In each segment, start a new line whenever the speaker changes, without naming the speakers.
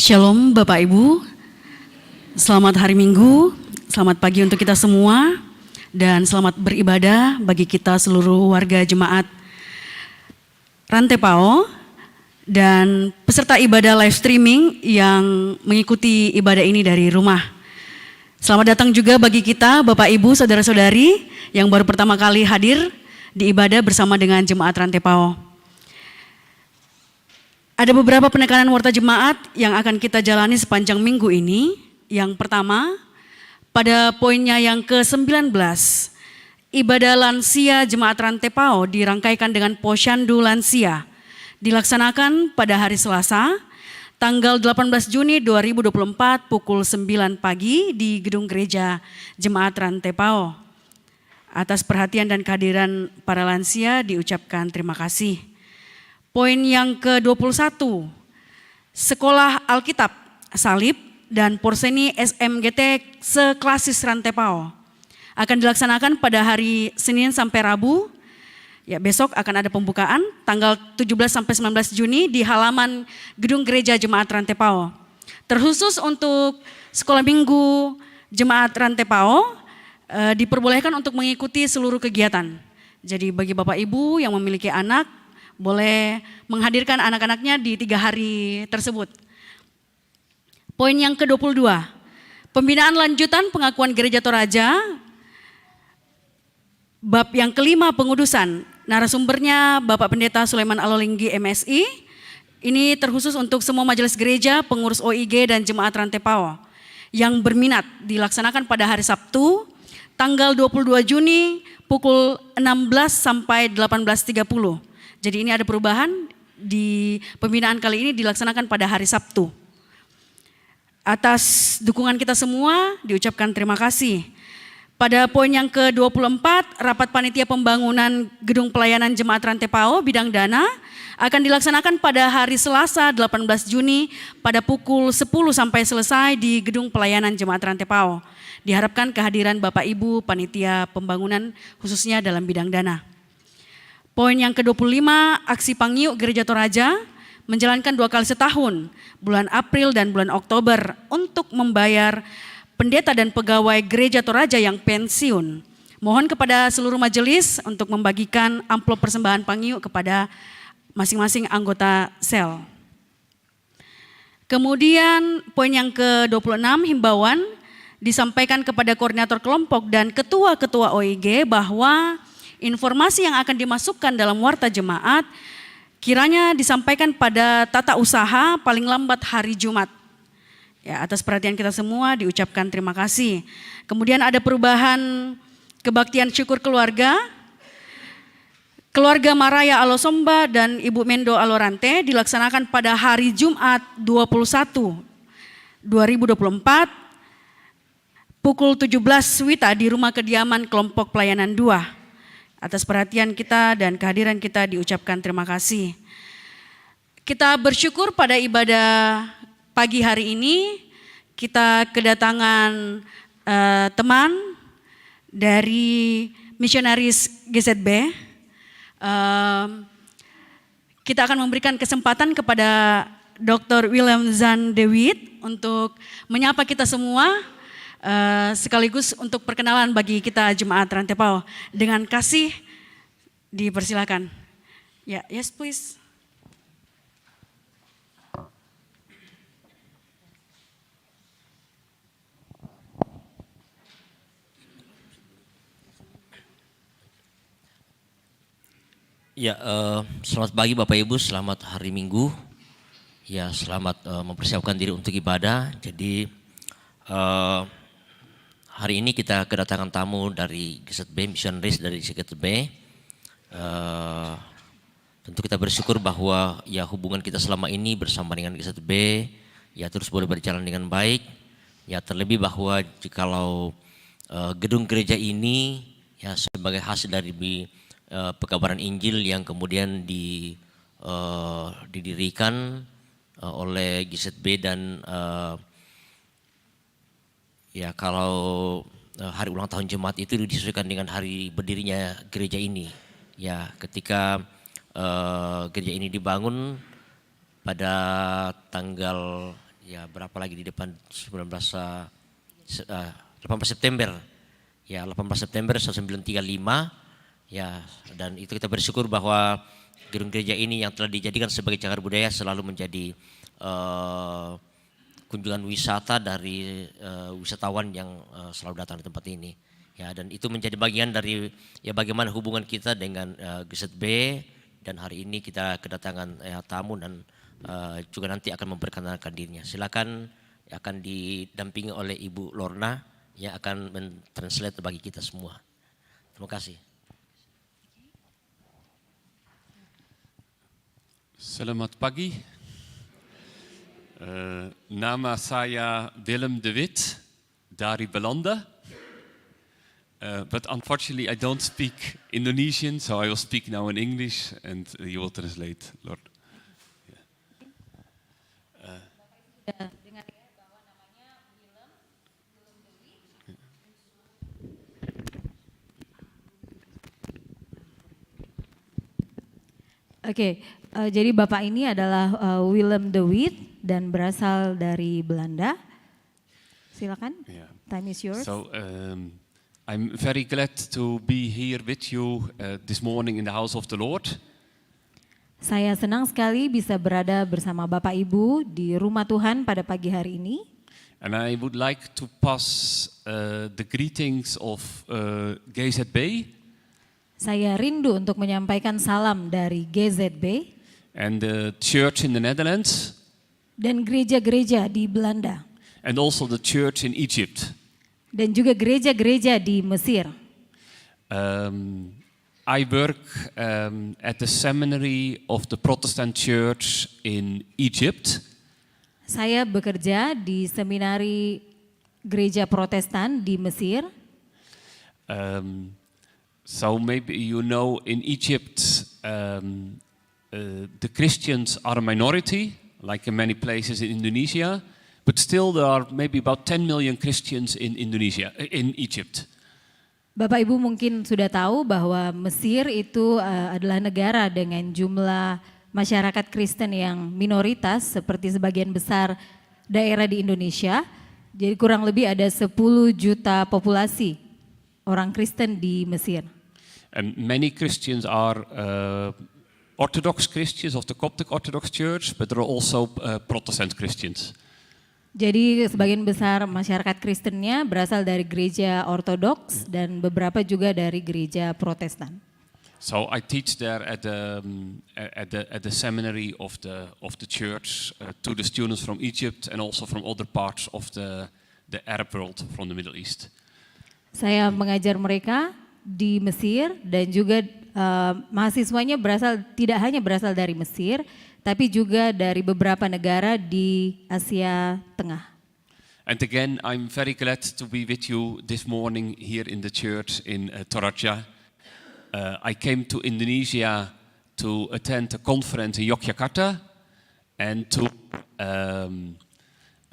Shalom Bapak Ibu, selamat hari Minggu, selamat pagi untuk kita semua, dan selamat beribadah bagi kita seluruh warga jemaat Rantepao dan peserta ibadah live streaming yang mengikuti ibadah ini dari rumah. Selamat datang juga bagi kita Bapak Ibu, Saudara-saudari yang baru pertama kali hadir di ibadah bersama dengan jemaat Rantepao. Ada beberapa penekanan warta jemaat yang akan kita jalani sepanjang minggu ini. Yang pertama, pada poinnya yang ke-19, ibadah lansia jemaat Rantepao dirangkaikan dengan Posyandu Lansia. Dilaksanakan pada hari Selasa, tanggal 18 Juni 2024 pukul 9 pagi di Gedung Gereja Jemaat Rantepao. Atas perhatian dan kehadiran para lansia diucapkan terima kasih. Poin yang ke-21, Sekolah Alkitab, Salib, dan Porseni SMGT Seklasis Rantepao akan dilaksanakan pada hari Senin sampai Rabu. Ya, besok akan ada pembukaan tanggal 17 sampai 19 Juni di halaman Gedung Gereja Jemaat Rantepao. Terkhusus untuk sekolah minggu Jemaat Rantepao diperbolehkan untuk mengikuti seluruh kegiatan. Jadi bagi Bapak Ibu yang memiliki anak, boleh menghadirkan anak-anaknya di 3 hari tersebut. Poin yang ke-22, pembinaan lanjutan pengakuan Gereja Toraja, bab yang kelima pengudusan, narasumbernya Bapak Pendeta Sulaiman Alolinggi MSI. Ini terkhusus untuk semua majelis gereja, pengurus OIG dan jemaat Rantepao yang berminat, dilaksanakan pada hari Sabtu, tanggal 22 Juni pukul 16 sampai 18.30. Jadi ini ada perubahan, di pembinaan kali ini dilaksanakan pada hari Sabtu. Atas dukungan kita semua diucapkan terima kasih. Pada poin yang ke-24, rapat panitia pembangunan Gedung Pelayanan Jemaat Rantepao bidang dana akan dilaksanakan pada hari Selasa 18 Juni pada pukul 10 sampai selesai di Gedung Pelayanan Jemaat Rantepao. Diharapkan kehadiran Bapak Ibu panitia pembangunan khususnya dalam bidang dana. Poin yang ke-25, aksi Pangiuk Gereja Toraja menjalankan 2 kali setahun, bulan April dan bulan Oktober untuk membayar pendeta dan pegawai Gereja Toraja yang pensiun. Mohon kepada seluruh majelis untuk membagikan amplop persembahan Pangiuk kepada masing-masing anggota sel. Kemudian poin yang ke-26, himbauan disampaikan kepada koordinator kelompok dan ketua-ketua OIG bahwa informasi yang akan dimasukkan dalam warta jemaat kiranya disampaikan pada tata usaha paling lambat hari Jumat. Ya, atas perhatian kita semua diucapkan terima kasih. Kemudian ada perubahan kebaktian syukur keluarga. Keluarga Maraya Alosomba dan Ibu Mendo Alorante dilaksanakan pada hari Jumat 21 2024 pukul 17 WITA di rumah kediaman kelompok pelayanan 2. Atas perhatian kita dan kehadiran kita diucapkan terima kasih. Kita bersyukur pada ibadah pagi hari ini kita kedatangan teman dari misionaris GZB. Kita akan memberikan kesempatan kepada Dr. William Zan Dewitt untuk menyapa kita semua. Sekaligus untuk perkenalan bagi kita jemaat Rantepao. Dengan kasih dipersilakan. Ya, yes please.
Ya, selamat pagi Bapak Ibu, selamat hari Minggu. Ya, selamat mempersiapkan diri untuk ibadah. Jadi hari ini kita kedatangan tamu dari GZB, missionaries dari GZB. Tentu kita bersyukur bahwa ya hubungan kita selama ini bersama dengan GZB ya terus boleh berjalan dengan baik. Ya terlebih bahwa jikalau gedung gereja ini ya sebagai hasil dari pekabaran Injil yang kemudian didirikan oleh GZB dan ya kalau hari ulang tahun jemaat itu disesuaikan dengan hari berdirinya gereja ini. Ya ketika gereja ini dibangun pada tanggal ya berapa lagi di depan 18 September ya 18 September 1935. Ya, dan itu kita bersyukur bahwa gedung gereja ini yang telah dijadikan sebagai cagar budaya selalu menjadi kunjungan wisata dari wisatawan yang selalu datang di tempat ini. Ya, dan itu menjadi bagian dari ya bagaimana hubungan kita dengan GZB, dan hari ini kita kedatangan tamu dan juga nanti akan memperkenalkan dirinya. Silakan, akan didampingi oleh Ibu Lorna yang akan mentranslate bagi kita semua. Terima kasih.
Selamat pagi. Nama saya Willem de Wit dari Belanda. But unfortunately I don't speak Indonesian, so I will speak now in English and you will translate, Lord.
Oke, jadi Bapak ini adalah Willem de Wit dan berasal dari Belanda. Silakan, time is yours.
So I'm very glad to be here with you this morning in the house of the Lord.
Saya senang sekali bisa berada bersama Bapak Ibu di rumah Tuhan pada pagi hari ini.
And I would like to pass the greetings of GZB.
Saya rindu untuk menyampaikan salam dari GZB
And the church in the Netherlands.
Dan gereja-gereja di Belanda.
And also the church in Egypt.
Dan juga gereja-gereja di Mesir.
I work at the seminary of the Protestant Church in Egypt.
Saya bekerja di seminari gereja Protestan di Mesir.
So maybe you know in Egypt the Christians are a minority, like in many places in Indonesia, but still there are maybe about 10 million Christians in Indonesia, in Egypt.
Bapak Ibu mungkin sudah tahu bahwa Mesir itu adalah negara dengan jumlah masyarakat Kristen yang minoritas seperti sebagian besar daerah di Indonesia. Jadi kurang lebih ada 10 juta populasi orang Kristen di Mesir.
And many Christians are Orthodox Christians of the Coptic Orthodox Church, but there are also Protestant Christians.
Jadi sebagian besar masyarakat Kristennya berasal dari gereja Ortodoks dan beberapa juga dari gereja Protestan.
So I teach there at the seminary of the church to the students from Egypt and also from other parts of the Arab world, from the Middle East.
Saya mengajar mereka di Mesir dan juga mahasiswanya tidak hanya berasal dari Mesir, tapi juga dari beberapa negara di Asia Tengah.
And again, I'm very glad to be with you this morning here in the church in Toraja. I came to Indonesia to attend a conference in Yogyakarta and to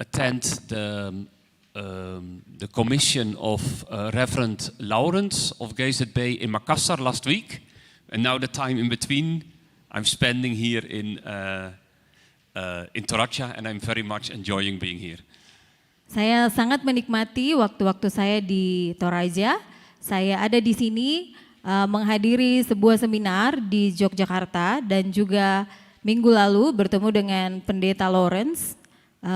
attend the commission of Reverend Lawrence of GZB in Makassar last week, and now the time in between I'm spending here in Toraja, and I'm very much enjoying being here.
Saya sangat menikmati waktu-waktu saya di Toraja. Saya ada di sini menghadiri sebuah seminar di Yogyakarta dan juga minggu lalu bertemu dengan Pendeta Lawrence,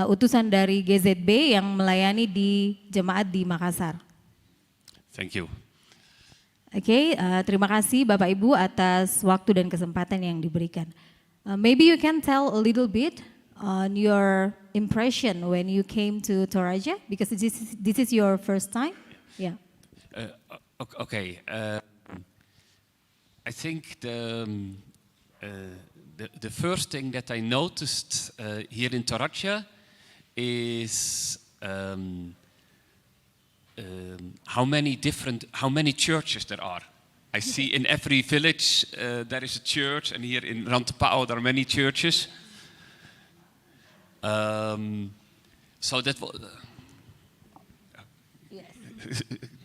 utusan dari GZB yang melayani di jemaat di Makassar.
Thank you.
Oke, terima kasih Bapak Ibu atas waktu dan kesempatan yang diberikan. Maybe you can tell a little bit on your impression when you came to Toraja, because this is your first time. Yeah.
Okay. I think the first thing that I noticed here in Toraja is how many churches there are. I see in every village there is a church, and here in Rantepao there are many churches. So that was.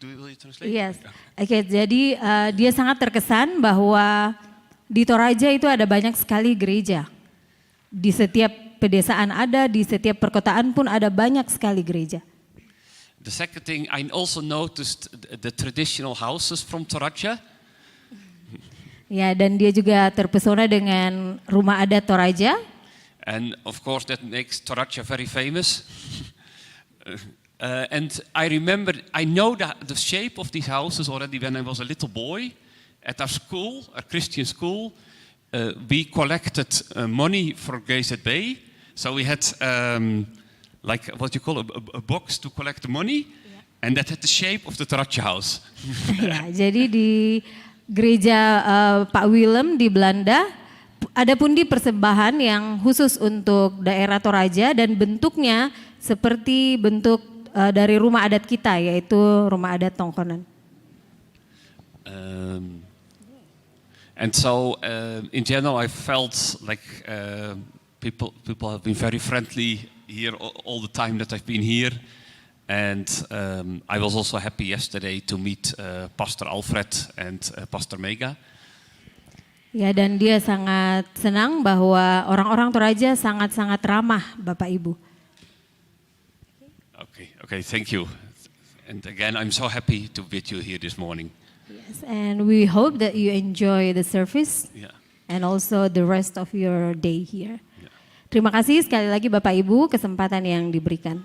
Will you translate?
Yes. Oke, jadi dia sangat terkesan bahwa di Toraja itu ada banyak sekali gereja. Di setiap pedesaan ada, di setiap perkotaan pun ada banyak sekali gereja.
The second thing, I also noticed the traditional houses from Toraja.
Ya, dan dia juga terpesona dengan rumah adat Toraja.
And of course that makes Toraja very famous. And I remember, I know the shape of these houses already when I was a little boy. At our school, our Christian school, we collected money for GZB. So we had like what you call a box to collect the money, and that had the shape of the Toraja house.
Ya, jadi di gereja Pak Willem di Belanda, ada pundi persembahan yang khusus untuk daerah Toraja dan bentuknya seperti bentuk dari rumah adat kita, yaitu rumah adat Tongkonan.
And so in general I felt like people have been very friendly here all the time that I've been here. And I was also happy yesterday to meet Pastor Alfred and Pastor Mega.
Ya, dan dia sangat senang bahwa orang-orang Toraja sangat-sangat ramah Bapak Ibu.
Okay, thank you. And again, I'm so happy to meet you here this morning.
Yes, and we hope that you enjoy the service and also the rest of your day here.
Yeah.
Terima kasih sekali lagi Bapak Ibu kesempatan yang diberikan.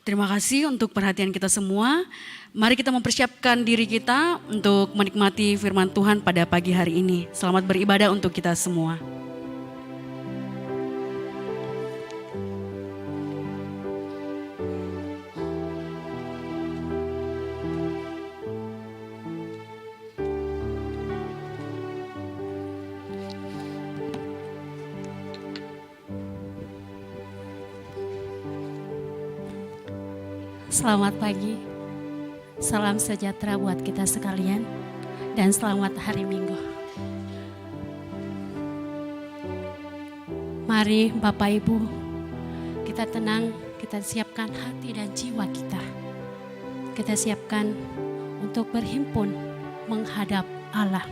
Terima kasih untuk perhatian kita semua. Mari kita mempersiapkan diri kita untuk menikmati firman Tuhan pada pagi hari ini. Selamat beribadah untuk kita semua.
Selamat pagi, salam sejahtera buat kita sekalian, dan selamat hari Minggu. Mari Bapak Ibu, kita tenang, kita siapkan hati dan jiwa kita. Kita siapkan untuk berhimpun menghadap Allah.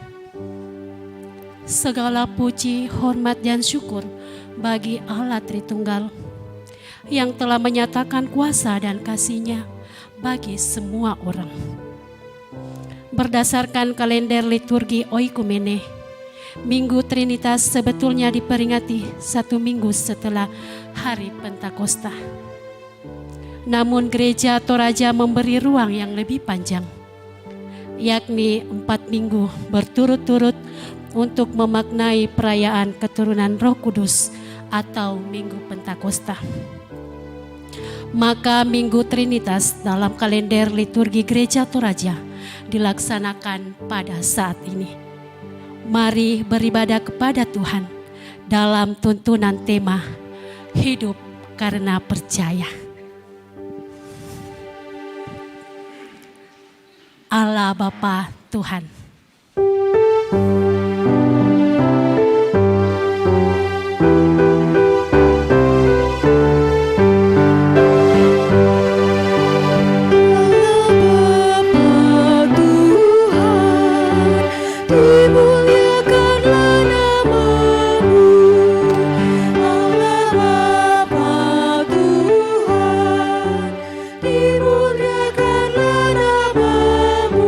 Segala puji, hormat dan syukur bagi Allah Tritunggal yang telah menyatakan kuasa dan kasih-Nya bagi semua orang. Berdasarkan kalender liturgi Oikumene, Minggu Trinitas sebetulnya diperingati 1 minggu setelah hari Pentakosta. Namun gereja Toraja memberi ruang yang lebih panjang, yakni 4 minggu berturut-turut untuk memaknai perayaan keturunan Roh Kudus atau Minggu Pentakosta. Maka Minggu Trinitas dalam kalender liturgi Gereja Toraja dilaksanakan pada saat ini. Mari beribadah kepada Tuhan dalam tuntunan tema hidup karena percaya. Allah Bapa Tuhan.
Dimuliakanlah namamu,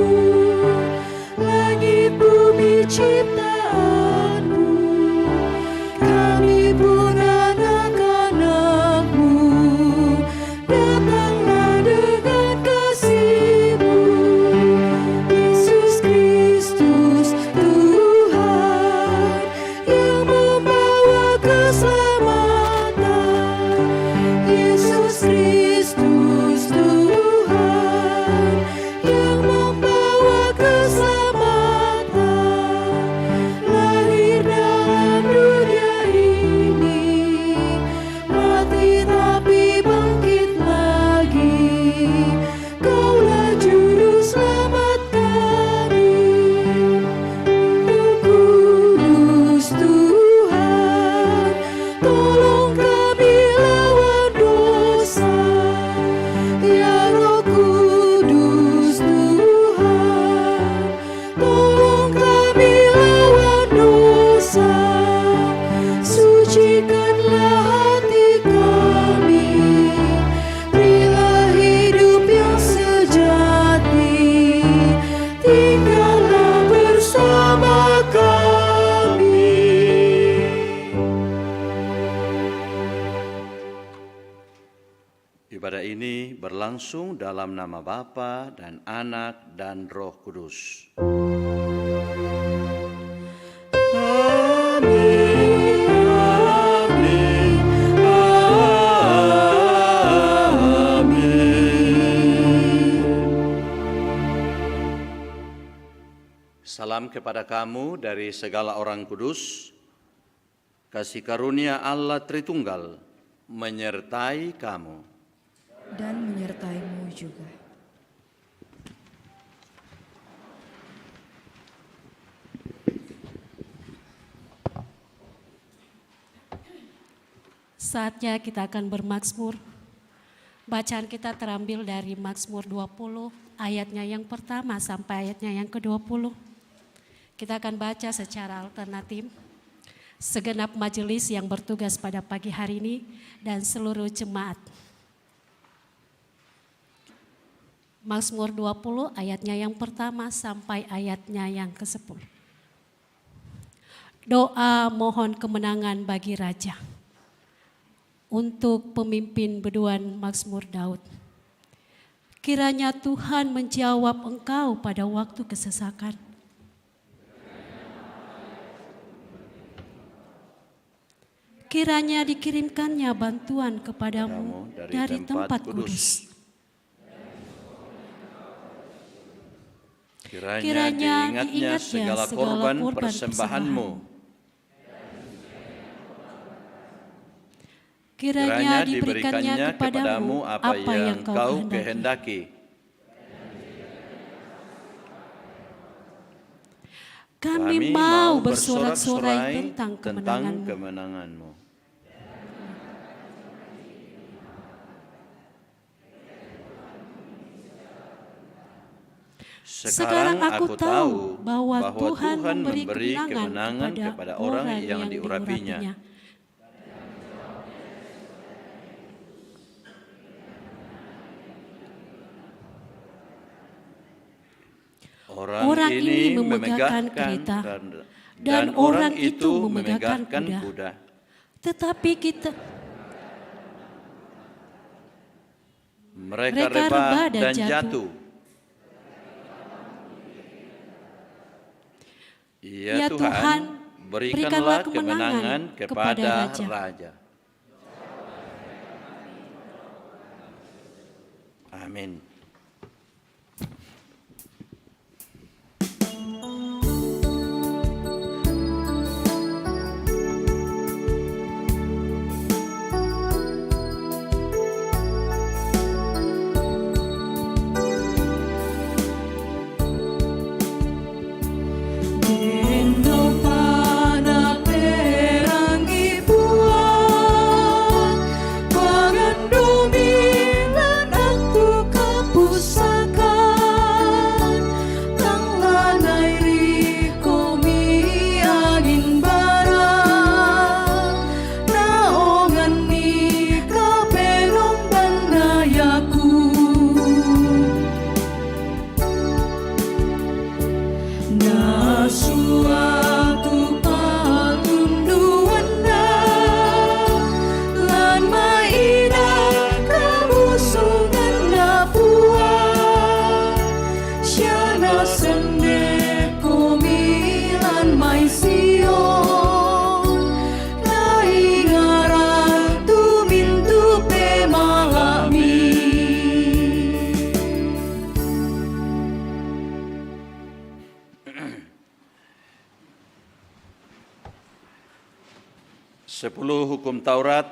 Ibadah ini berlangsung dalam nama Bapa dan Anak dan Roh Kudus. Salam kepada kamu dari segala orang kudus. Kasih karunia Allah Tritunggal menyertai kamu.
Dan menyertaimu juga.
Saatnya kita akan bermazmur. Bacaan kita terambil dari Mazmur 20, ayatnya yang pertama sampai ayatnya yang ke-20. Kita akan baca secara alternatif. Segenap majelis yang bertugas pada pagi hari ini dan seluruh jemaat. Mazmur 20 ayatnya yang pertama sampai ayatnya yang ke-10. Doa mohon kemenangan bagi Raja. Untuk pemimpin beduan Mazmur Daud. Kiranya Tuhan menjawab engkau pada waktu kesesakan. Kiranya dikirimkannya bantuan kepadamu dari tempat kudus.
Kiranya diingatnya segala korban persembahanmu.
Kiranya diberikannya kepadamu
apa yang kau kehendaki.
Kami mau bersorak-sorai tentang
kemenanganmu.
Sekarang aku tahu bahwa Tuhan memberi kemenangan kepada orang yang diurapinya. Orang ini memegahkan kereta dan orang itu memegahkan kuda. Tetapi
mereka rebah dan jatuh. Ya Tuhan, berikanlah kemenangan kepada Raja. Amin. Hukum Taurat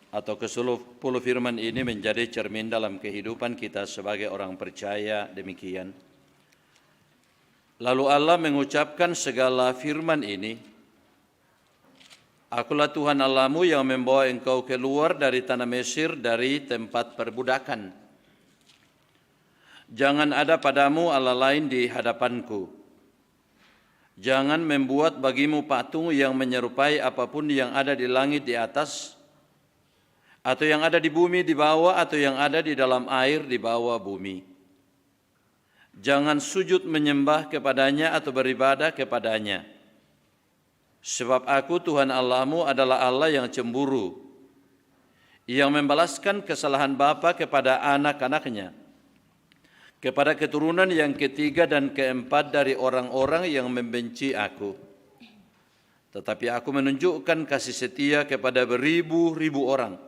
atau ke-10 firman ini menjadi cermin dalam kehidupan kita sebagai orang percaya demikian. Lalu Allah mengucapkan segala firman ini, Akulah Tuhan Allahmu yang membawa engkau keluar dari tanah Mesir, dari tempat perbudakan. Jangan ada padamu Allah lain di hadapanku. Jangan membuat bagimu patung yang menyerupai apapun yang ada di langit di atas, atau yang ada di bumi di bawah, atau yang ada di dalam air di bawah bumi. Jangan sujud menyembah kepadanya atau beribadah kepadanya. Sebab aku Tuhan Allahmu adalah Allah yang cemburu, yang membalaskan kesalahan bapa kepada anak-anaknya, kepada keturunan yang ketiga dan keempat dari orang-orang yang membenci aku. Tetapi aku menunjukkan kasih setia kepada beribu-ribu orang,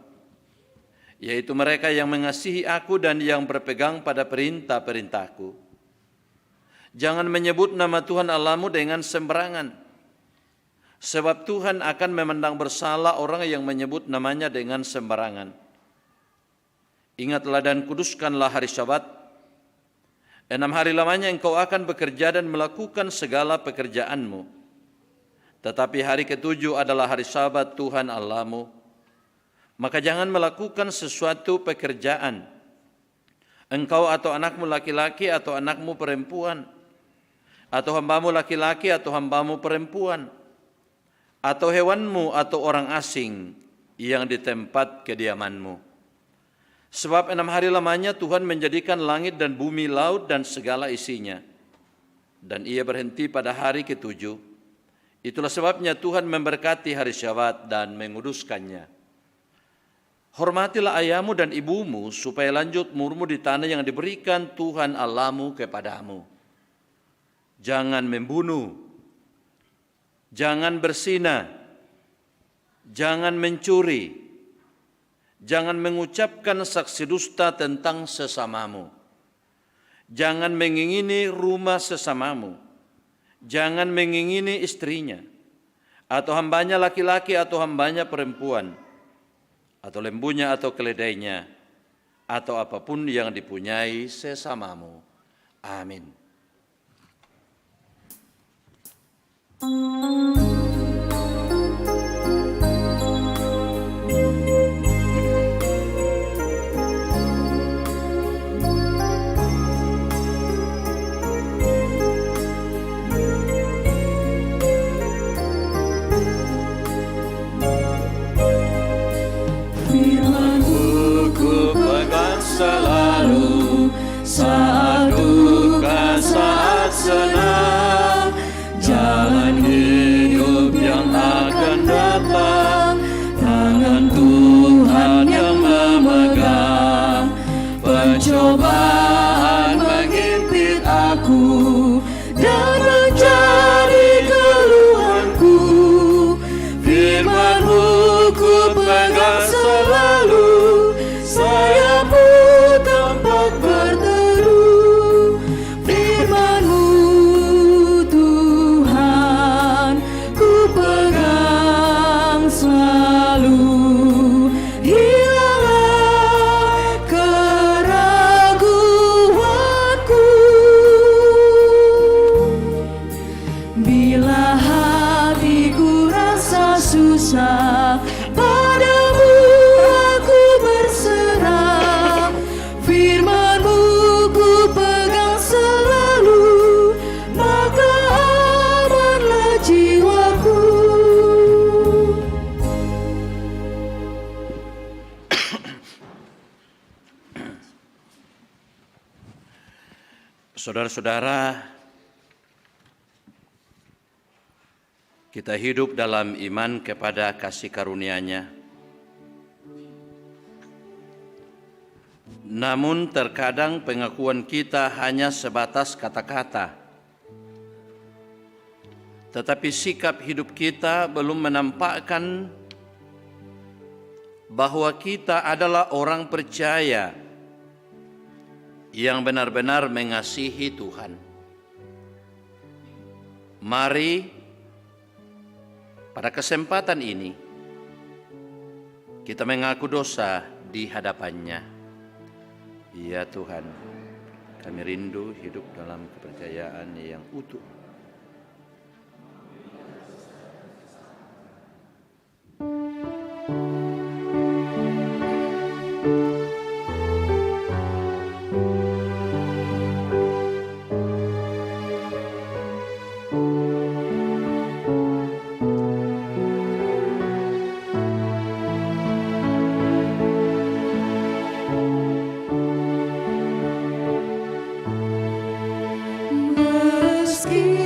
yaitu mereka yang mengasihi aku dan yang berpegang pada perintah-perintahku. Jangan menyebut nama Tuhan Allahmu dengan sembarangan, sebab Tuhan akan memandang bersalah orang yang menyebut namanya dengan sembarangan. Ingatlah dan kuduskanlah hari Syabat. 6 hari lamanya engkau akan bekerja dan melakukan segala pekerjaanmu. Tetapi hari ketujuh adalah hari Sabat Tuhan Allahmu. Maka jangan melakukan sesuatu pekerjaan, engkau atau anakmu laki-laki atau anakmu perempuan, atau hambamu laki-laki atau hambamu perempuan, atau hewanmu atau orang asing yang di tempat kediamanmu. Sebab 6 hari lamanya Tuhan menjadikan langit dan bumi, laut dan segala isinya. Dan ia berhenti pada hari ketujuh. Itulah sebabnya Tuhan memberkati hari Syabat dan menguduskannya. Hormatilah ayahmu dan ibumu supaya lanjut umurmu di tanah yang diberikan Tuhan Allahmu kepadamu. Jangan membunuh, jangan berzina, jangan mencuri, jangan mengucapkan saksi dusta tentang sesamamu, jangan mengingini rumah sesamamu, jangan mengingini istrinya, atau hambanya laki-laki atau hambanya perempuan, atau lembunya atau keledainya, atau apapun yang dipunyai sesamamu. Amin.
Firman-Mu ku pegang selalu, saat duka, saat senang, jalan hidup yang akan datang, tangan Tuhan yang memegang. Pencobaan mengimpit aku dan mencari keluhanku. Firman-Mu ku pegang selalu, sayapmu tempat berteduh. Firman-Mu Tuhan ku pegang selalu, hilanglah keraguanku. Bila hatiku rasa susah, padamu aku berserah. Firman-Mu ku pegang selalu, maka amanlah jiwaku.
Saudara-saudara, kita hidup dalam iman kepada kasih karunia-Nya. Namun terkadang pengakuan kita hanya sebatas kata-kata. Tetapi sikap hidup kita belum menampakkan bahwa kita adalah orang percaya yang benar-benar mengasihi Tuhan. Mari pada kesempatan ini kita mengaku dosa di hadapan-Nya. Ya Tuhan, kami rindu hidup dalam kepercayaan yang utuh.
Meski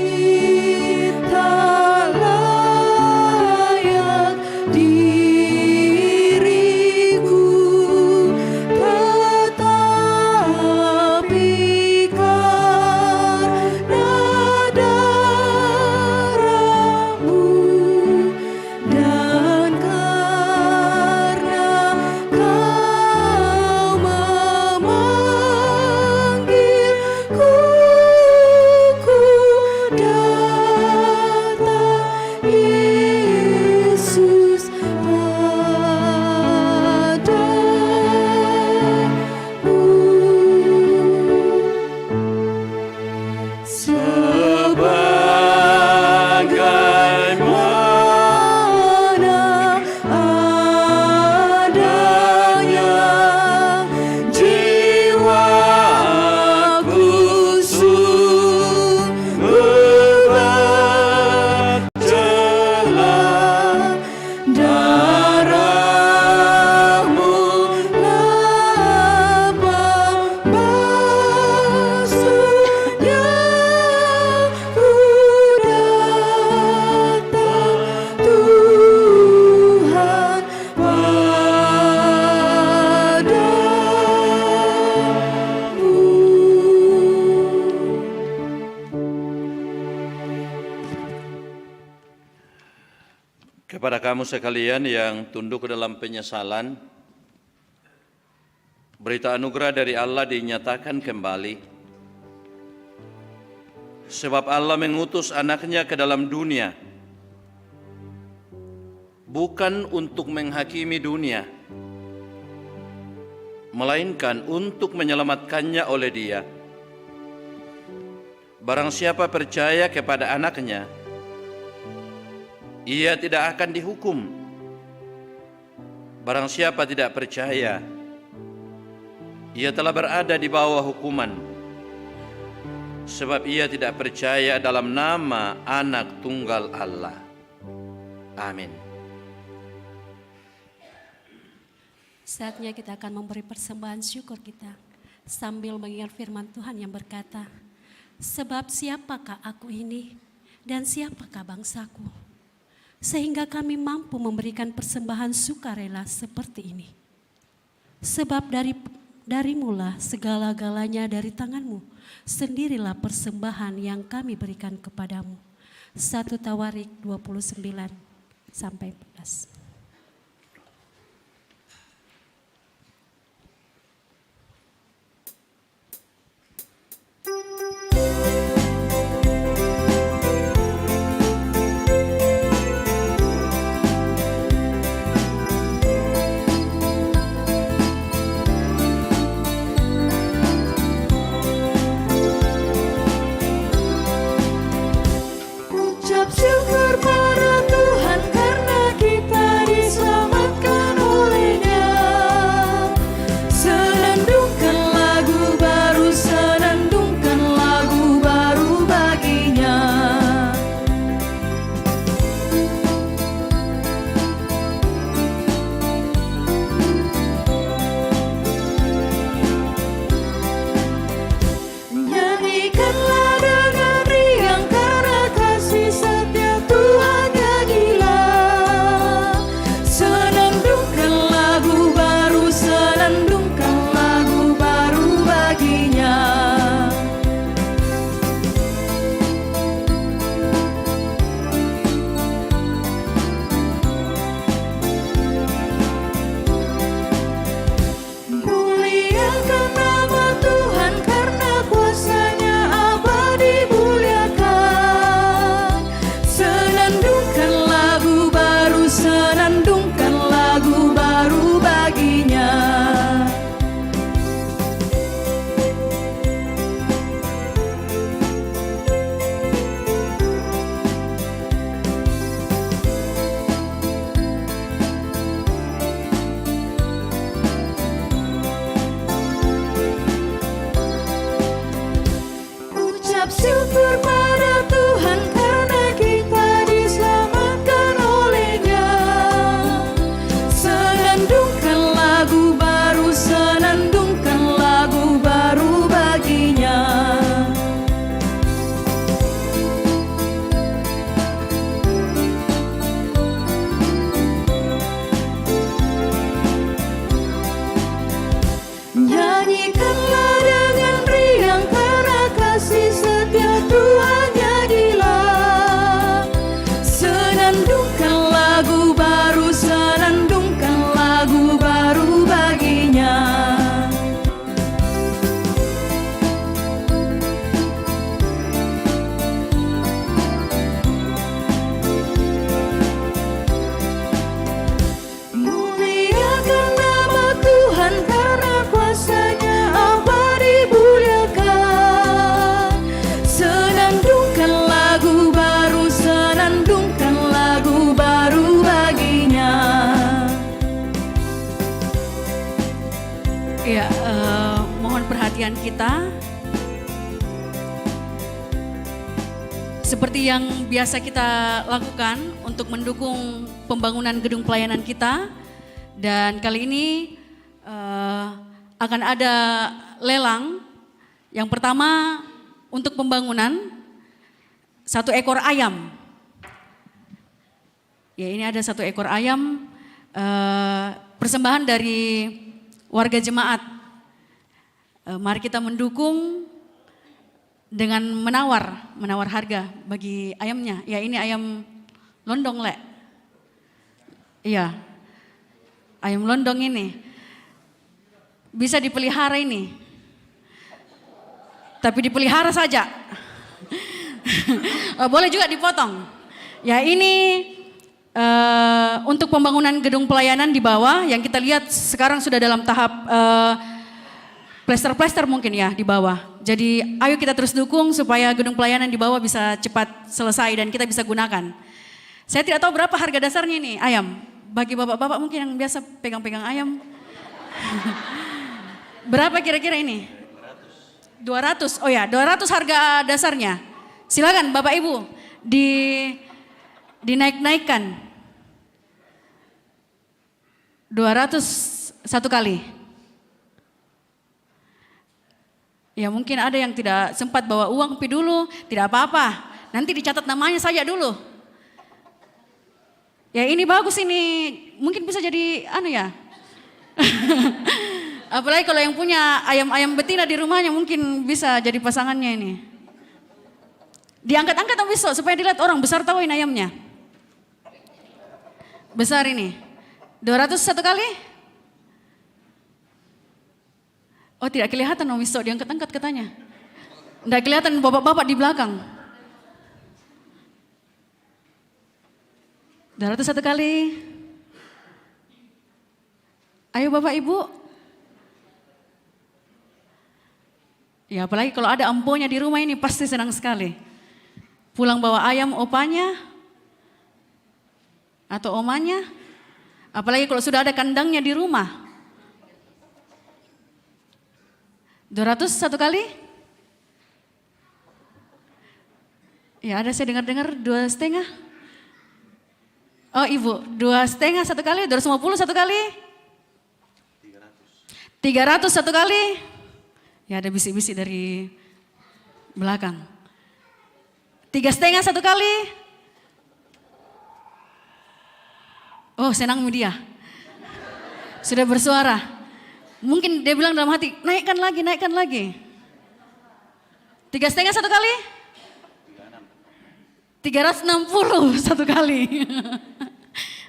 kamu sekalian yang tunduk ke dalam penyesalan, berita anugerah dari Allah dinyatakan kembali. Sebab Allah mengutus anaknya ke dalam dunia, bukan untuk menghakimi dunia, melainkan untuk menyelamatkannya oleh Dia. Barang siapa percaya kepada anaknya, ia tidak akan dihukum. Barang siapa tidak percaya, ia telah berada di bawah hukuman, sebab ia tidak percaya dalam nama Anak Tunggal Allah. Amin.
Saatnya kita akan memberi persembahan syukur kita sambil mengingat firman Tuhan yang berkata, sebab siapakah aku ini dan siapakah bangsaku, sehingga kami mampu memberikan persembahan sukarela seperti ini. Sebab darimulah segala-galanya, dari tanganmu sendirilah persembahan yang kami berikan kepadamu. 1 Tawarik 29 sampai 14.
Ucap syukur pada Tuhan karena kita diselamatkan oleh-Nya. Senandungkan lagu baru, senandungkan lagu baru bagi-Nya. Nyanyikanlah dengan riang karena kasih setia Tuhannya gila. Senandungkan lagu baru, senandungkan lagu baru bagi-Nya. Muliakan nama Tuhan karena kuasa-Nya abadi muliakan. Senandungkan lagu baru, senandungkan lagu baru bagi-Nya. Ucap syukur pada Tuhan karena kita diselamatkan oleh-Nya. Senandungkan lagu baru, senandungkan lagu baru bagi-Nya. Nyanyikanlah dengan riang karena kasih setia Tuhannya gila. Senandungkan lagu baru, senandungkan lagu baru bagi-Nya. Muliakan nama Tuhan karena kuasa-Nya abadi muliakan. Senandungkan lagu baru, senandungkan lagu baru bagi-Nya.
Ya, mohon perhatian kita. Seperti yang biasa kita lakukan untuk mendukung pembangunan gedung pelayanan kita. Dan kali ini akan ada lelang. Yang pertama untuk pembangunan 1 ekor ayam. Ya, ini ada 1 ekor ayam, persembahan dari warga jemaat. Mari kita mendukung dengan menawar harga bagi ayamnya. Ya, ini ayam londong, Le. Iya, ayam londong ini bisa dipelihara ini, tapi dipelihara saja. Boleh juga dipotong. Ya ini untuk pembangunan gedung pelayanan di bawah yang kita lihat sekarang sudah dalam tahap plester mungkin ya di bawah. Jadi ayo kita terus dukung supaya gedung pelayanan di bawah bisa cepat selesai dan kita bisa gunakan. Saya tidak tahu berapa harga dasarnya ini ayam. Bagi bapak-bapak mungkin yang biasa pegang-pegang ayam. Berapa kira-kira ini? 200. Oh ya, 200 harga dasarnya. Silakan Bapak Ibu dinaik-naikkan. 200 satu kali. Ya mungkin ada yang tidak sempat bawa uang pi dulu, tidak apa-apa. Nanti dicatat namanya saja dulu. Ya ini bagus ini, mungkin bisa jadi apalagi kalau yang punya ayam-ayam betina di rumahnya mungkin bisa jadi pasangannya ini. Diangkat-angkat besok supaya dilihat orang besar tahu ini ayamnya. Besar ini. 200 satu kali? Oh tidak kelihatan besok diangkat-angkat katanya. Tidak kelihatan bapak-bapak di belakang. 200 satu kali. Ayo Bapak Ibu. Ya apalagi kalau ada amponya di rumah ini pasti senang sekali. Pulang bawa ayam opanya atau omanya. Apalagi kalau sudah ada kandangnya di rumah. 200 satu kali. Ya ada saya dengar-dengar 2,5. Oh Ibu, 2,5 satu kali, 250 satu kali. 300 satu kali. Ya ada bisik-bisik dari belakang. 3,5 satu kali. Oh senang dia. Sudah bersuara. Mungkin dia bilang dalam hati, naikkan lagi, naikkan lagi. 3,5 satu kali. 360 satu kali.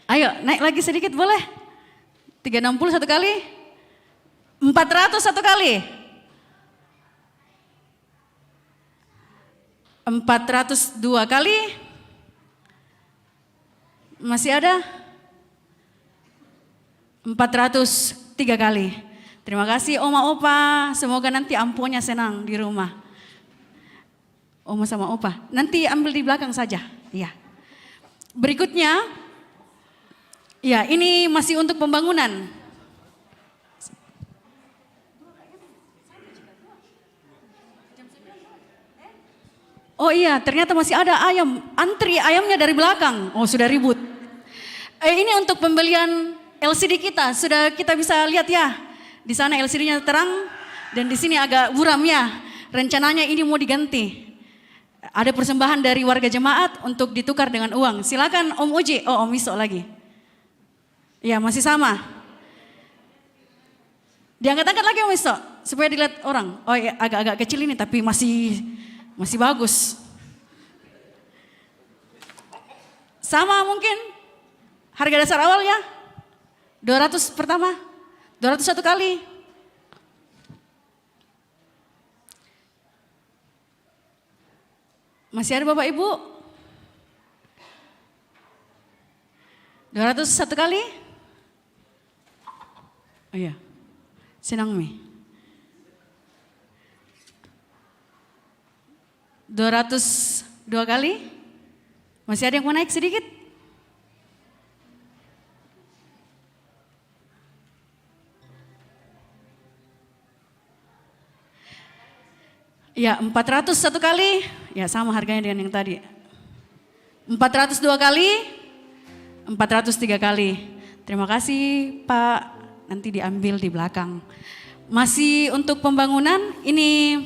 Ayo naik lagi sedikit boleh. 360 satu kali. 400 satu kali. 402 kali. Masih ada? 403 kali. Terima kasih Oma Opa. Semoga nanti ampunya senang di rumah. Oma sama Opa. Nanti ambil di belakang saja. Ya. Berikutnya. Ya ini masih untuk pembangunan. Oh iya ternyata masih ada ayam. Antri ayamnya dari belakang. Oh sudah ribut. Ini untuk pembelian LCD kita. Sudah kita bisa lihat ya. Di sana LCD-nya terang. Dan di sini agak buram ya. Rencananya ini mau diganti. Ada persembahan dari warga jemaat untuk ditukar dengan uang. Silakan Om Uji. Oh Om Iso lagi. Ya masih sama. Diangkat-angkat lagi Om Iso. Supaya dilihat orang. Oh ya, agak-agak kecil ini tapi masih bagus. Sama mungkin. Harga dasar awalnya. 200 pertama. 200 satu kali. Masih ada Bapak Ibu? 200 satu kali? Oh iya, senang mi. 202 kali? Masih ada yang mau naik sedikit? Ya 400 satu kali, ya sama harganya dengan yang tadi. 402 kali, 403 kali. Terima kasih Pak, nanti diambil di belakang. Masih untuk pembangunan, ini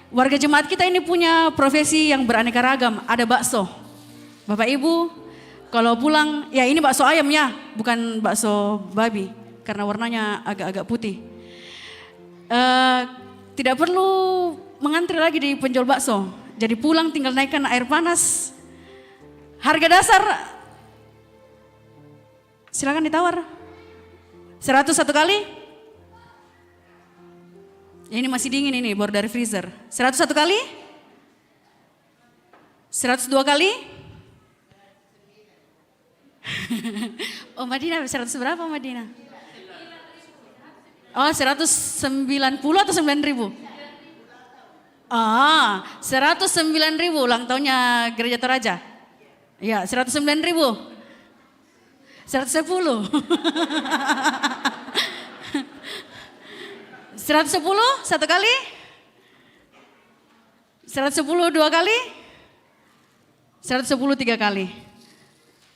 warga jemaat kita ini punya profesi yang beraneka ragam. Ada bakso. Bapak Ibu, kalau pulang, ya ini bakso ayam ya, bukan bakso babi. Karena warnanya agak-agak putih. Tidak perlu mengantri lagi di penjual bakso. Jadi pulang tinggal naikkan air panas. Harga dasar Silakan ditawar. 101 kali? Ini masih dingin ini, baru dari freezer. 101 kali? 102 kali? Oh Madina 100 berapa Madina? Oh 190 atau 9.000? Ah, 109.000 ulang tahunnya Gereja Toraja. Ya, 109.000. 110. 110 satu kali? 110 dua kali? 110 tiga kali.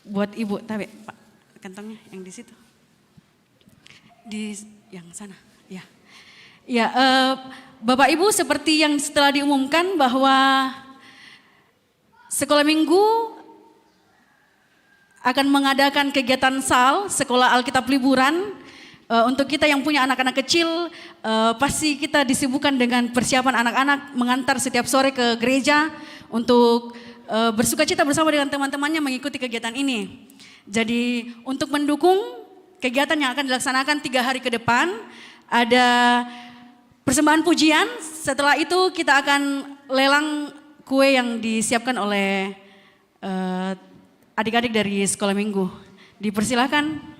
Buat ibu, tapi Pak kantongnya yang di situ. Di yang sana, ya. Ya, Bapak Ibu seperti yang setelah diumumkan bahwa sekolah minggu akan mengadakan kegiatan SAL, Sekolah Alkitab Liburan. Untuk kita yang punya anak-anak kecil, pasti kita disibukkan dengan persiapan anak-anak mengantar setiap sore ke gereja untuk bersukacita bersama dengan teman-temannya mengikuti kegiatan ini. Jadi untuk mendukung kegiatan yang akan dilaksanakan 3 hari ke depan, ada persembahan pujian, setelah itu kita akan lelang kue yang disiapkan oleh adik-adik dari sekolah minggu. Dipersilakan.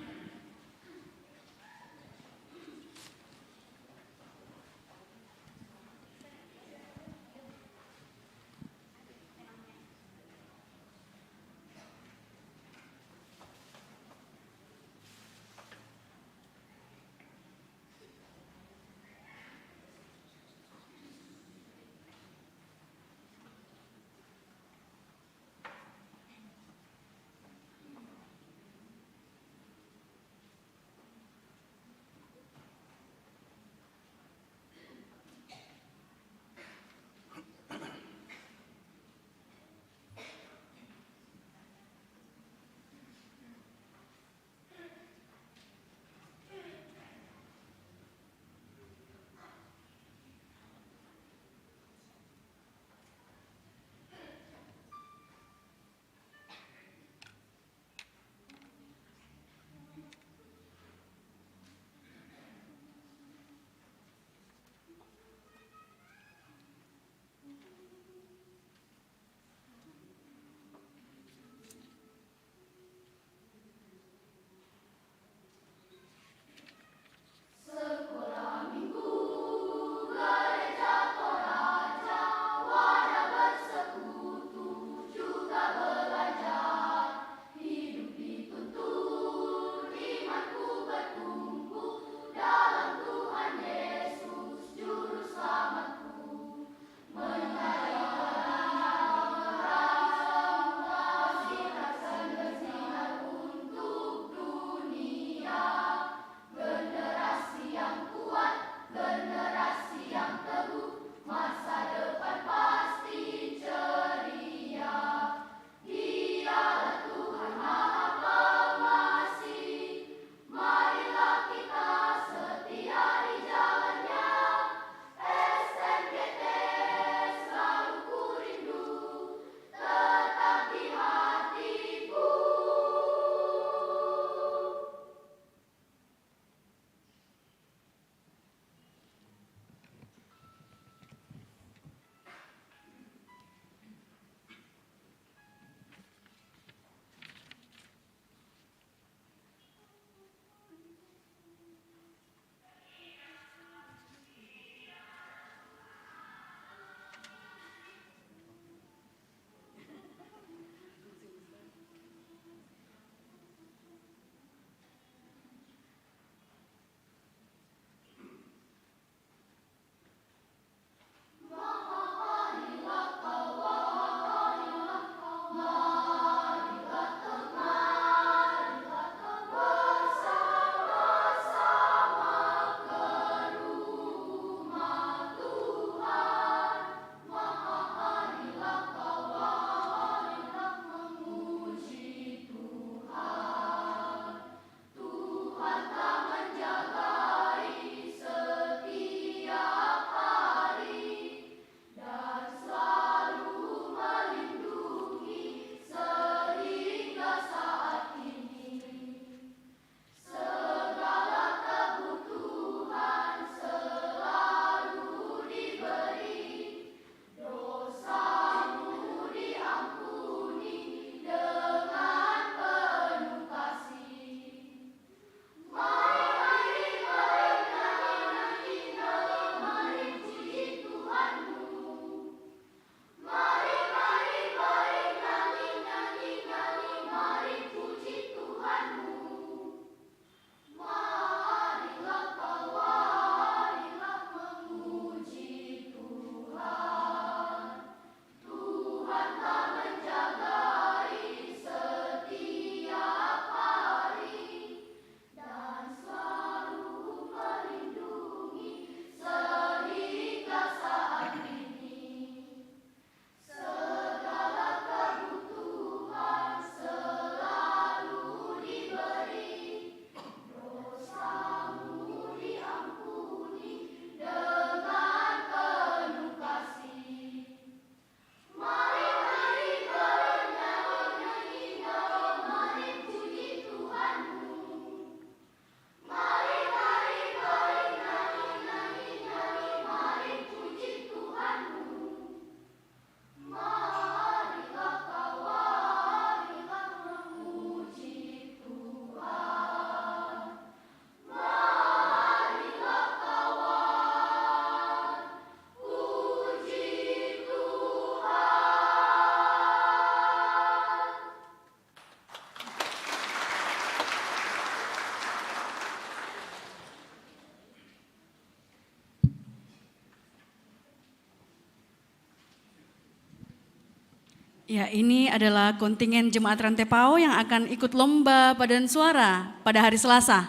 Ya, ini adalah kontingen Jemaat Rantepao yang akan ikut lomba paduan suara pada hari Selasa.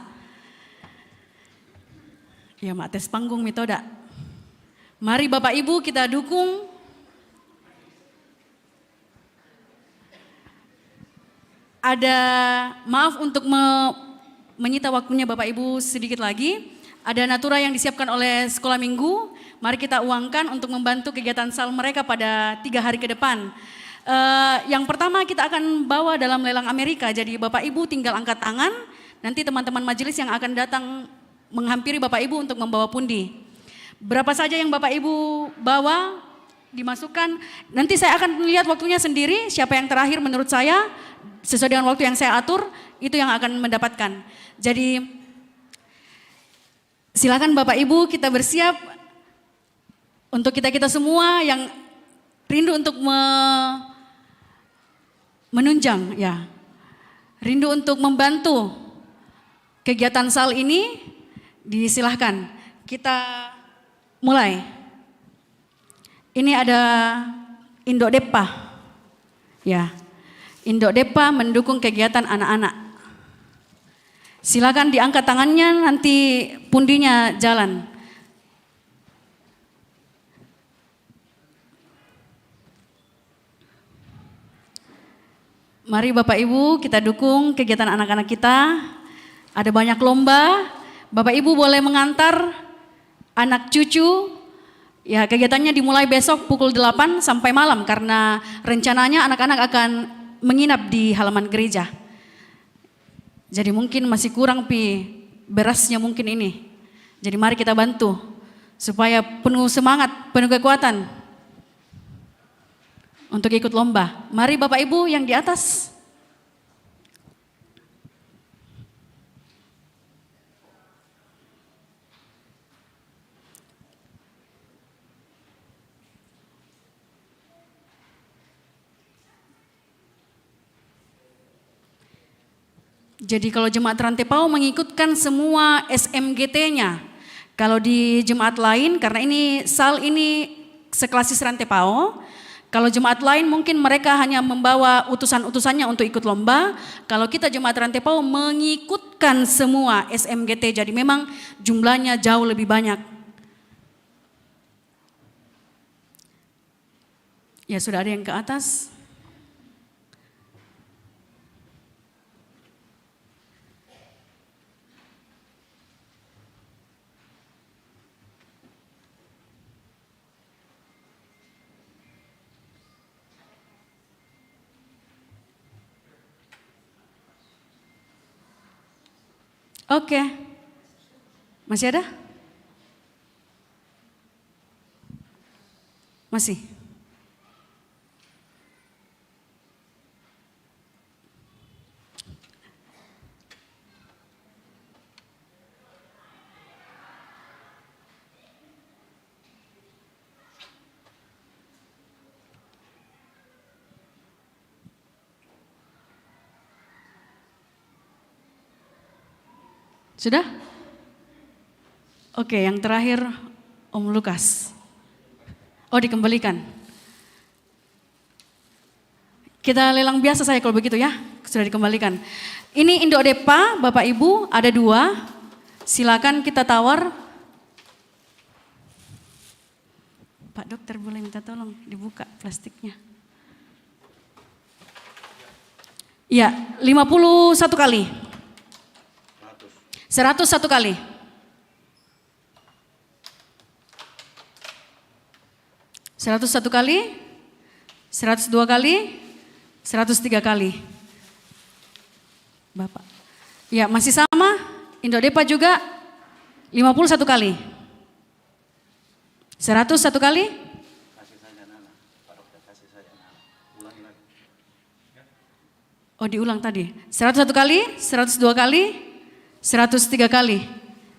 Ya, mak tes panggung metoda. Mari Bapak Ibu kita dukung. Ada, maaf untuk menyita waktunya Bapak Ibu sedikit lagi. Ada natura yang disiapkan oleh sekolah minggu. Mari kita uangkan untuk membantu kegiatan sal mereka pada 3 hari ke depan. Yang pertama kita akan bawa dalam lelang Amerika. Jadi Bapak Ibu tinggal angkat tangan. Nanti teman-teman majelis yang akan datang menghampiri Bapak Ibu untuk membawa pundi. Berapa saja yang Bapak Ibu bawa dimasukkan. Nanti saya akan melihat waktunya sendiri. Siapa yang terakhir menurut saya sesuai dengan waktu yang saya atur itu yang akan mendapatkan. Jadi silakan Bapak Ibu kita bersiap untuk kita semua yang rindu untuk menunjang ya. Rindu untuk membantu kegiatan sal ini. Disilahkan kita mulai. Ini ada Indok Depa. Ya. Indok Depa mendukung kegiatan anak-anak. Silakan diangkat tangannya, nanti pundinya jalan. Mari Bapak Ibu kita dukung kegiatan anak-anak kita. Ada banyak lomba. Bapak Ibu boleh mengantar anak cucu. Ya, kegiatannya dimulai besok pukul 8 sampai malam karena rencananya anak-anak akan menginap di halaman gereja. Jadi mungkin masih kurang berasnya mungkin ini. Jadi mari kita bantu supaya penuh semangat, penuh kekuatan untuk ikut lomba. Mari Bapak Ibu yang di atas. Jadi kalau Jemaat Rantepao mengikutkan semua SMGT-nya. Kalau di jemaat lain, karena ini sal ini seklasis Rantepao. Kalau jemaat lain mungkin mereka hanya membawa utusan-utusannya untuk ikut lomba. Kalau kita Jemaat Rantepao mengikutkan semua SMGT, jadi memang jumlahnya jauh lebih banyak. Ya sudah ada yang ke atas. Oke, masih ada? Masih? Sudah? Oke, yang terakhir Om Lukas. Oh, dikembalikan. Kita lelang biasa saya kalau begitu ya, sudah dikembalikan. Ini Indok Depa, Bapak Ibu, ada 2. Silakan kita tawar. Pak Dokter boleh minta tolong dibuka plastiknya. Ya, 51 kali. 101 kali. 101 kali, 102 kali, 103 kali. Bapak. Ya, masih sama. Indok Depa juga 51 kali. 101 kali. Oh, diulang tadi. 101 kali, 102 kali, 103 kali,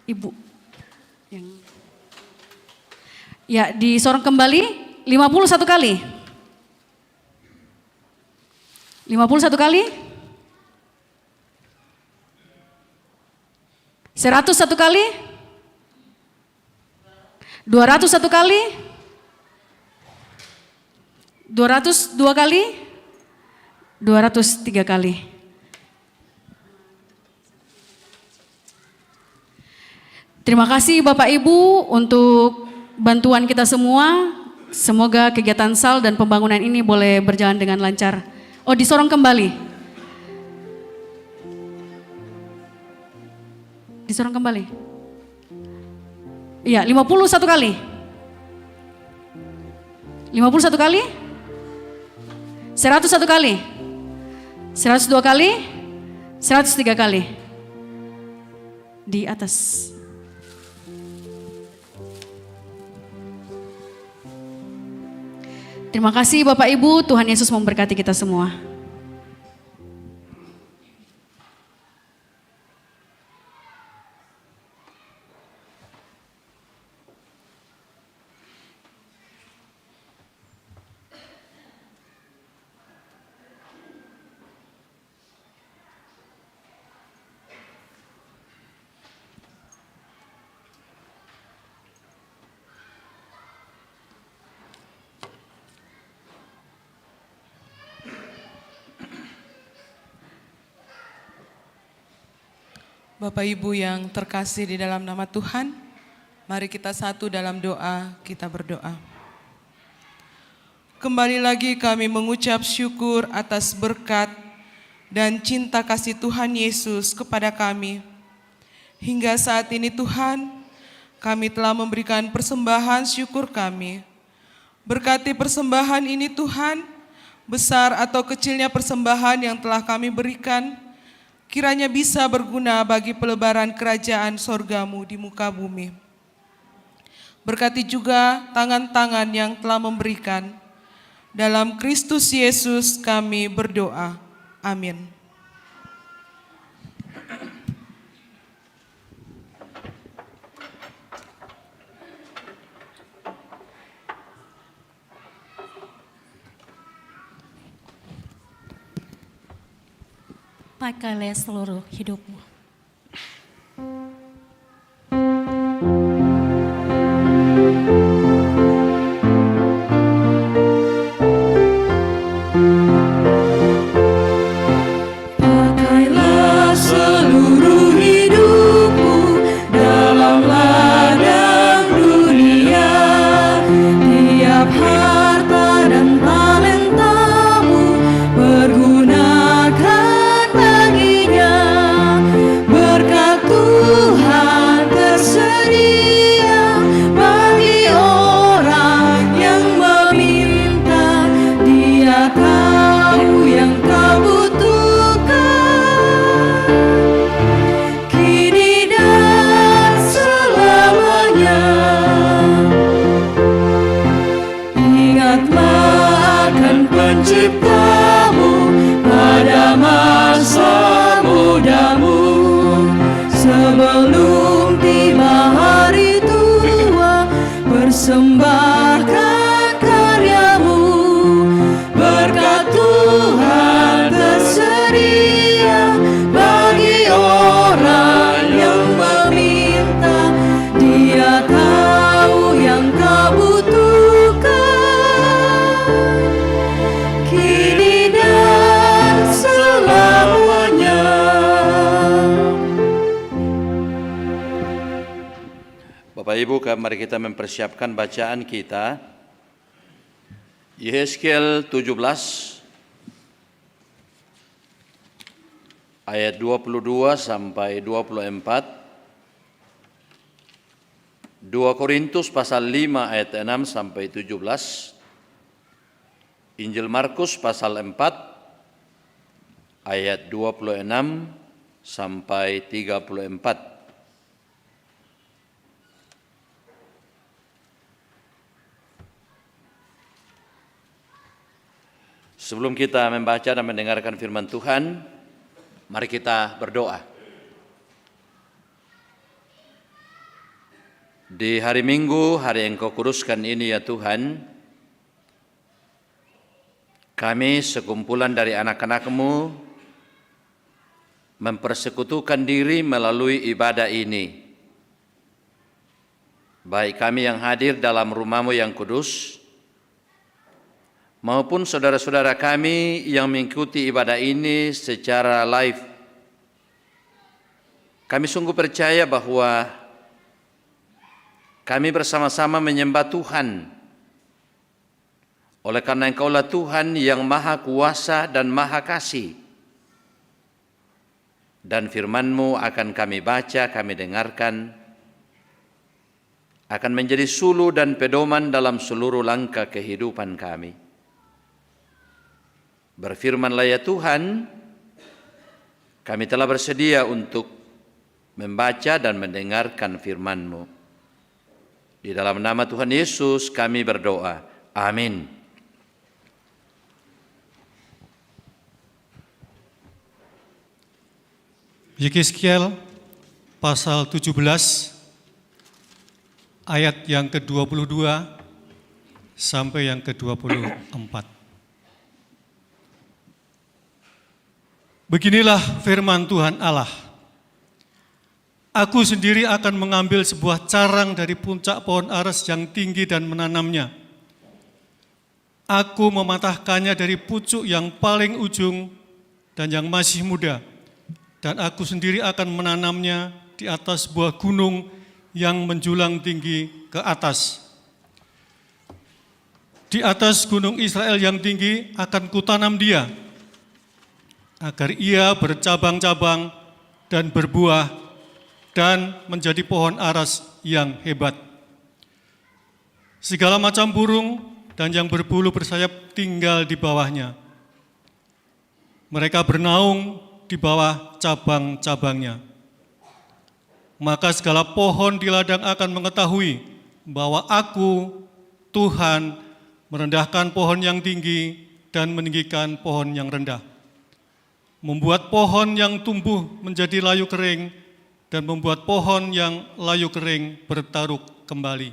Ibu. Ya, disorong kembali 51 kali. 51 kali. 101 kali. 201 kali. 202 kali. 203 kali. Terima kasih Bapak Ibu untuk bantuan kita semua. Semoga kegiatan SAL dan pembangunan ini boleh berjalan dengan lancar. Oh, disorong kembali. Disorong kembali. Iya, 51 kali. 51 kali? 101 kali? 102 kali? 103 kali? Di atas. Terima kasih Bapak Ibu, Tuhan Yesus memberkati kita semua.
Bapak Ibu yang terkasih di dalam nama Tuhan, mari kita satu dalam doa, kita berdoa. Kembali lagi kami mengucap syukur atas berkat dan cinta kasih Tuhan Yesus kepada kami. Hingga saat ini Tuhan, kami telah memberikan persembahan syukur kami. Berkati persembahan ini Tuhan, besar atau kecilnya persembahan yang telah kami berikan, kiranya bisa berguna bagi pelebaran kerajaan sorgamu di muka bumi. Berkati juga tangan-tangan yang telah memberikan. Dalam Kristus Yesus kami berdoa. Amin.
Pakailah seluruh hidupmu.
Pakailah seluruh hidupmu dalam ladang dunia. Tiap harta dan talentamu pergunakan baginya. Berkat Tuhan tersedia bagi orang yang meminta. Dia tahu yang kau butuhkan, kini dan selamanya. Ingatlah akan Penciptamu pada masa mudamu, sebelum tiba hari tua. Persembahkan karyamu. Berkat Tuhan tersedia bagi orang yang meminta. Dia tahu yang kau butuhkan, kini dan selamanya.
Bapak Ibu, mari kita mempersiapkan bacaan kita. Yehezkiel 17 ayat 22 sampai 24. 2 Korintus pasal 5 ayat 6 sampai 17. Injil Markus pasal 4 ayat 26 sampai 34. Sebelum kita membaca dan mendengarkan firman Tuhan, mari kita berdoa. Di hari Minggu, hari yang Kau kuduskan ini ya Tuhan, kami sekumpulan dari anak-anak-Mu mempersekutukan diri melalui ibadah ini. Baik kami yang hadir dalam rumah-Mu yang kudus, maupun saudara-saudara kami yang mengikuti ibadah ini secara live. Kami sungguh percaya bahwa kami bersama-sama menyembah Tuhan. Oleh karena Engkaulah Tuhan yang Maha Kuasa dan Maha Kasih. Dan firman-Mu akan kami baca, kami dengarkan, akan menjadi sulu dan pedoman dalam seluruh langkah kehidupan kami. Berfirmanlah ya Tuhan, kami telah bersedia untuk membaca dan mendengarkan firman-Mu. Di dalam nama Tuhan Yesus kami berdoa. Amin.
Yekezkiel pasal 17 ayat yang ke-22 sampai yang ke-24. Beginilah firman Tuhan Allah. Aku sendiri akan mengambil sebuah carang dari puncak pohon aras yang tinggi dan menanamnya. Aku mematahkannya dari pucuk yang paling ujung dan yang masih muda. Dan aku sendiri akan menanamnya di atas sebuah gunung yang menjulang tinggi ke atas. Di atas gunung Israel yang tinggi akan kutanam dia, agar ia bercabang-cabang dan berbuah dan menjadi pohon aras yang hebat. Segala macam burung dan yang berbulu bersayap tinggal di bawahnya. Mereka bernaung di bawah cabang-cabangnya. Maka segala pohon di ladang akan mengetahui bahwa aku, Tuhan, merendahkan pohon yang tinggi dan meninggikan pohon yang rendah. Membuat pohon yang tumbuh menjadi layu kering dan membuat pohon yang layu kering bertaruk kembali.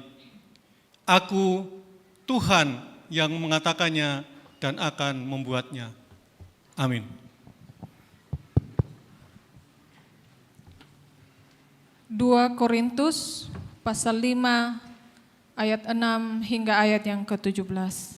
Aku, Tuhan, yang mengatakannya dan akan membuatnya. Amin.
2 Korintus pasal 5 ayat 6 hingga ayat yang ke-17.